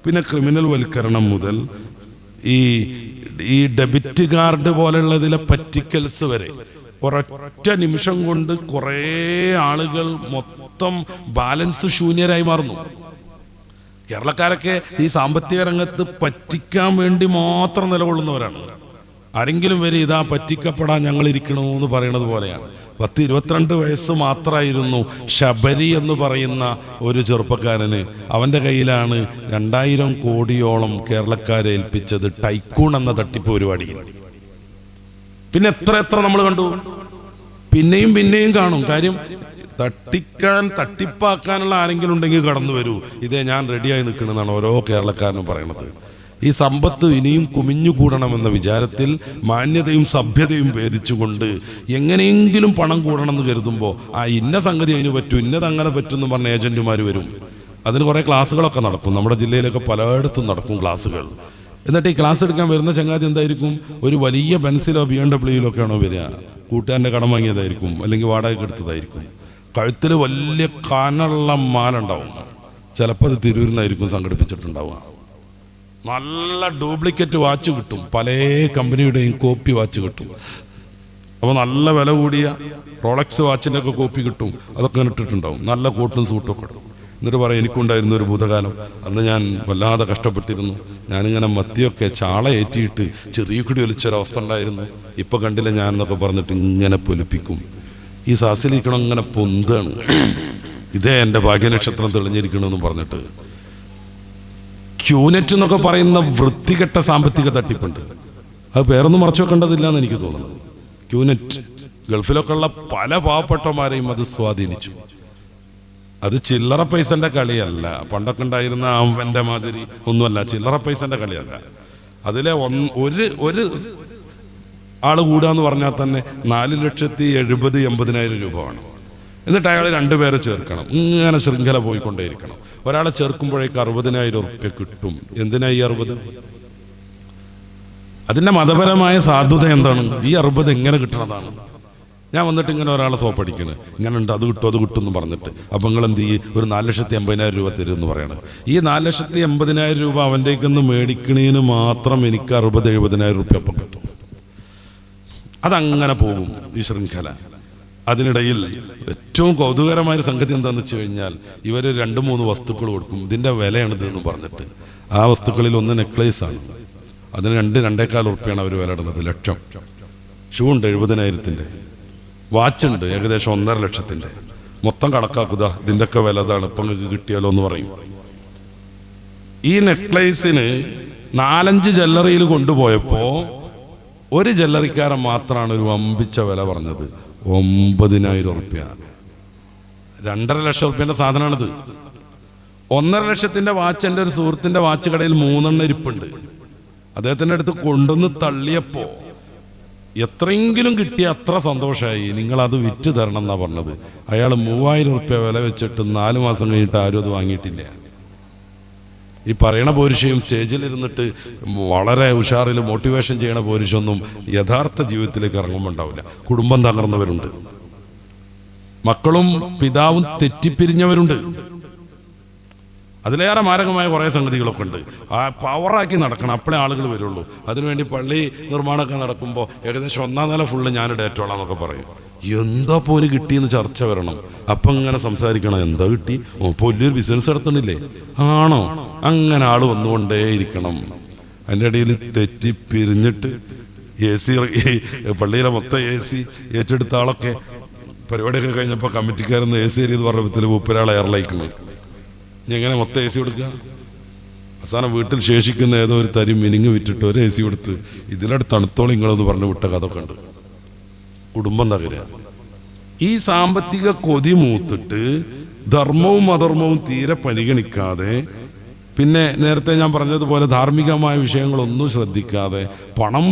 പിന്നെ ക്രിമിനൽ വൽക്കരണം മുതൽ ഈ ഡെബിറ്റ് കാർഡ് പോലെയുള്ളതിലെ പറ്റിക്കൽസ് വരെ ഒരൊറ്റ നിമിഷം കൊണ്ട് കുറേ ആളുകൾ മൊത്തം ബാലൻസ് ശൂന്യരായി മാറുന്നു. കേരളക്കാരൊക്കെ ഈ സാമ്പത്തിക രംഗത്ത് പറ്റിക്കാൻ വേണ്ടി മാത്രം നിലകൊള്ളുന്നവരാണ്. ആരെങ്കിലും വരെ ഇതാ പറ്റിക്കപ്പെടാൻ ഞങ്ങൾ ഇരിക്കണമെന്ന് പറയണത് പോലെയാണ്. 10-22 വയസ്സ് മാത്രമായിരുന്നു ശബരി എന്ന് പറയുന്ന ഒരു ചെറുപ്പക്കാരന്. അവൻ്റെ കയ്യിലാണ് 2000 കോടിയോളം കേരളക്കാരെ ഏൽപ്പിച്ചത് ടൈക്കൂൺ എന്ന തട്ടിപ്പ് പരിപാടി. പിന്നെ എത്ര നമ്മൾ കണ്ടു, പിന്നെയും കാണും. കാര്യം തട്ടിപ്പാക്കാനുള്ള ആരെങ്കിലും ഉണ്ടെങ്കിൽ കടന്നു വരൂ, ഇതേ ഞാൻ റെഡിയായി നിൽക്കണമെന്നാണ് ഓരോ കേരളക്കാരനും പറയണത്. ഈ സമ്പത്ത് ഇനിയും കുമിഞ്ഞുകൂടണമെന്ന വിചാരത്തിൽ മാന്യതയും സഭ്യതയും ഭേദിച്ചുകൊണ്ട് എങ്ങനെയെങ്കിലും പണം കൂടണമെന്ന് കരുതുമ്പോൾ ഇന്ന സംഗതി അതിന് പറ്റും, ഇന്നതങ്ങനെ പറ്റുമെന്ന് പറഞ്ഞ ഏജന്റുമാർ വരും. അതിന് കുറേ ക്ലാസ്സുകളൊക്കെ നടക്കും. നമ്മുടെ ജില്ലയിലൊക്കെ പലയിടത്തും നടക്കും ക്ലാസ്സുകൾ. എന്നിട്ട് ഈ ക്ലാസ് എടുക്കാൻ വരുന്ന ചങ്ങാതി എന്തായിരിക്കും, ഒരു വലിയ ബെൻസിലോ BMW ഒക്കെയാണോ വരിക, കൂട്ടുകാരൻ്റെ കടം വാങ്ങിയതായിരിക്കും, അല്ലെങ്കിൽ വാടകയ്ക്ക് എടുത്തതായിരിക്കും. കഴുത്തിൽ വലിയ കനുള്ള മാലുണ്ടാവും. ചിലപ്പോൾ അത് തിരൂരിന്നായിരിക്കും സംഘടിപ്പിച്ചിട്ടുണ്ടാവുക. നല്ല ഡ്യൂപ്ലിക്കേറ്റ് വാച്ച് കിട്ടും, പല കമ്പനിയുടെയും കോപ്പി വാച്ച് കിട്ടും. അപ്പോൾ നല്ല വില കൂടിയ റോളക്സ് വാച്ചിൻ്റെ ഒക്കെ കോപ്പി കിട്ടും. അതൊക്കെ ഇട്ടിട്ടുണ്ടാവും, നല്ല കോട്ടും സൂട്ടും ഒക്കെ ഇടും. എന്നിട്ട് പറയും, എനിക്കുണ്ടായിരുന്ന ഒരു ഭൂതകാലം, അന്ന് ഞാൻ വല്ലാതെ കഷ്ടപ്പെട്ടിരുന്നു, ഞാനിങ്ങനെ മത്തിയൊക്കെ ചാള ഏറ്റിയിട്ട് ചെറിയ കുടി ഒലിച്ചൊരവസ്ഥ ഉണ്ടായിരുന്നു, ഇപ്പം കണ്ടില്ല ഞാൻ എന്നൊക്കെ പറഞ്ഞിട്ട് ഇങ്ങനെ പൊലിപ്പിക്കും. ഈ സാസിലിരിക്കണം ഇങ്ങനെ പൊന്താണ്, ഇതേ എൻ്റെ ഭാഗ്യനക്ഷത്രം തെളിഞ്ഞിരിക്കണമെന്ന് പറഞ്ഞിട്ട്. ക്യൂനെറ്റ് എന്നൊക്കെ പറയുന്ന വൃത്തികെട്ട സാമ്പത്തിക തട്ടിപ്പുണ്ട്. അത് പേരൊന്നും മറച്ചു വെക്കേണ്ടതില്ല എന്ന് എനിക്ക് തോന്നുന്നത്. ക്യൂനെറ്റ് ഗൾഫിലൊക്കെ ഉള്ള പല പാവപ്പെട്ടമാരെയും അത് സ്വാധീനിച്ചു. അത് ചില്ലറ പൈസന്റെ കളിയല്ല, പണ്ടൊക്കെ ഉണ്ടായിരുന്ന അവന്റെ മാതിരി ഒന്നുമല്ല, ചില്ലറ പൈസന്റെ കളിയല്ല. അതിലെ ഒരു ആള് കൂടാന്ന് പറഞ്ഞാൽ തന്നെ 4,70,80,000 രൂപ വേണം. എന്നിട്ട് അയാൾ 2 പേരെ ചേർക്കണം. ഇങ്ങനെ ശൃംഖല പോയിക്കൊണ്ടേയിരിക്കണം. ഒരാളെ ചേർക്കുമ്പോഴേക്ക് 60,000 റുപ്യ കിട്ടും. എന്തിനായി 60? അതിൻ്റെ മതപരമായ സാധുത എന്താണ്? ഈ 60 എങ്ങനെ കിട്ടണതാണ്? ഞാൻ വന്നിട്ട് ഇങ്ങനെ ഒരാളെ സോപ്പടിക്കണ്, ഇങ്ങനെ ഉണ്ട്, അത് കിട്ടും എന്ന് പറഞ്ഞിട്ട്. അപ്പം നിങ്ങൾ എന്ത് ചെയ്യും, ഒരു 4,80,000 രൂപ തരുമെന്ന് പറയണം. ഈ 4,80,000 രൂപ അവൻ്റെക്കൊന്ന് മേടിക്കണേന് മാത്രം എനിക്ക് 60,000-70,000 റുപ്യ അപ്പം കിട്ടും. അതങ്ങനെ പോകും ഈ ശൃംഖല. അതിനിടയിൽ ഏറ്റവും കൗതുകരമായ സംഗതി എന്താണെന്ന് വെച്ച് കഴിഞ്ഞാൽ, ഇവർ 2-3 വസ്തുക്കൾ കൊടുക്കും, ഇതിൻ്റെ വിലയാണിത് എന്ന് പറഞ്ഞിട്ട്. ആ വസ്തുക്കളിൽ ഒന്ന് നെക്ലേസ് ആണ്, അതിന് 2-2.25 റുപ്യാണ് അവർ വില ഇടുന്നത്, ലക്ഷം. ഷൂ ഉണ്ട് 70,000-ൻ്റെ, വാച്ചുണ്ട് ഏകദേശം 1.5 ലക്ഷത്തിൻ്റെ. മൊത്തം കണക്കാക്കുക, ഇതിൻ്റെയൊക്കെ വില അതാണ്, ഇപ്പം നിങ്ങൾക്ക് കിട്ടിയാലോ എന്ന് പറയും. ഈ നെക്ലേസിന് 4-5 ജ്വല്ലറിയിൽ കൊണ്ടുപോയപ്പോൾ ഒരു ജ്വല്ലറിക്കാരൻ മാത്രമാണ് ഒരു വമ്പിച്ച വില പറഞ്ഞത്, 9,000 റുപ്യ. 2.5 ലക്ഷം റുപ്യൻ്റെ സാധനമാണിത്. 1.5 ലക്ഷത്തിൻ്റെ വാച്ച് എൻ്റെ ഒരു സുഹൃത്തിൻ്റെ വാച്ച് കടയിൽ 3 ഇരിപ്പുണ്ട്. അദ്ദേഹത്തിൻ്റെ അടുത്ത് കൊണ്ടുവന്ന് തള്ളിയപ്പോൾ എത്രയെങ്കിലും കിട്ടിയ അത്ര സന്തോഷമായി, നിങ്ങളത് വിറ്റ് തരണം എന്നാണ് പറഞ്ഞത്. അയാൾ 3,000 റുപ്യ വില വെച്ചിട്ട് 4 മാസം കഴിഞ്ഞിട്ട് ആരും അത് വാങ്ങിയിട്ടില്ല. ഈ പറയണ പോരുഷയും സ്റ്റേജിലിരുന്നിട്ട് വളരെ ഉഷാറിൽ മോട്ടിവേഷൻ ചെയ്യണ പോരുഷൊന്നും യഥാർത്ഥ ജീവിതത്തിലേക്ക് ഇറങ്ങുമ്പോൾ ഉണ്ടാവില്ല. കുടുംബം തകർന്നവരുണ്ട്, മക്കളും പിതാവും തെറ്റിപ്പിരിഞ്ഞവരുണ്ട്. അതിലേറെ മാരകമായ കുറേ സംഗതികളൊക്കെ ഉണ്ട്. ആ പവറാക്കി നടക്കണം, അപ്പോഴേ ആളുകൾ വരുള്ളൂ. അതിനുവേണ്ടി പള്ളി നിർമ്മാണമൊക്കെ നടക്കുമ്പോൾ ഏകദേശം 1-ാം നില ഫുള്ള് ഞാൻ ഡേറ്റോളാം എന്നൊക്കെ പറയും. എന്താ പോലും കിട്ടിയെന്ന് ചർച്ച വരണം. അപ്പം ഇങ്ങനെ സംസാരിക്കണം, എന്താ കിട്ടി, ഇപ്പോൾ വലിയൊരു ബിസിനസ് നടത്തണില്ലേ, ആണോ, അങ്ങനെ ആൾ വന്നുകൊണ്ടേ ഇരിക്കണം. അതിൻ്റെ ഇടയിൽ തെറ്റിപ്പിരിഞ്ഞിട്ട് AC പള്ളിയിലെ മൊത്തം AC ഏറ്റെടുത്ത ആളൊക്കെ പരിപാടിയൊക്കെ കഴിഞ്ഞപ്പോൾ കമ്മിറ്റിക്കാരെന്ന് AC ചെയ്ത് പറഞ്ഞപ്പോൾ ഉപ്പരാൾ എയർലൈക്കുന്നു. ഇനി എങ്ങനെ മൊത്തം AC കൊടുക്കുക? അവസാനം വീട്ടിൽ ശേഷിക്കുന്ന ഏതോ ഒരു തരി മിനിങ് വിറ്റിട്ട് ഒരു AC കൊടുത്ത് ഇതിനടുത്ത് തണുത്തോളം നിങ്ങളെന്ന് പറഞ്ഞ് വിട്ട കഥയൊക്കെ ഉണ്ട്. കുടുംബം തകരുക. ഈ സാമ്പത്തിക കൊതി മൂത്തിട്ട് ധർമ്മവും അധർമ്മവും തീരെ പരിഗണിക്കാതെ, പിന്നെ നേരത്തെ ഞാൻ പറഞ്ഞതുപോലെ ധാർമ്മികമായ വിഷയങ്ങളൊന്നും ശ്രദ്ധിക്കാതെ പണം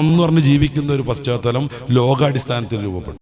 എന്ന് പറഞ്ഞ് ജീവിക്കുന്ന ഒരു പശ്ചാത്തലം ലോകാടിസ്ഥാനത്തിൽ രൂപപ്പെട്ടു.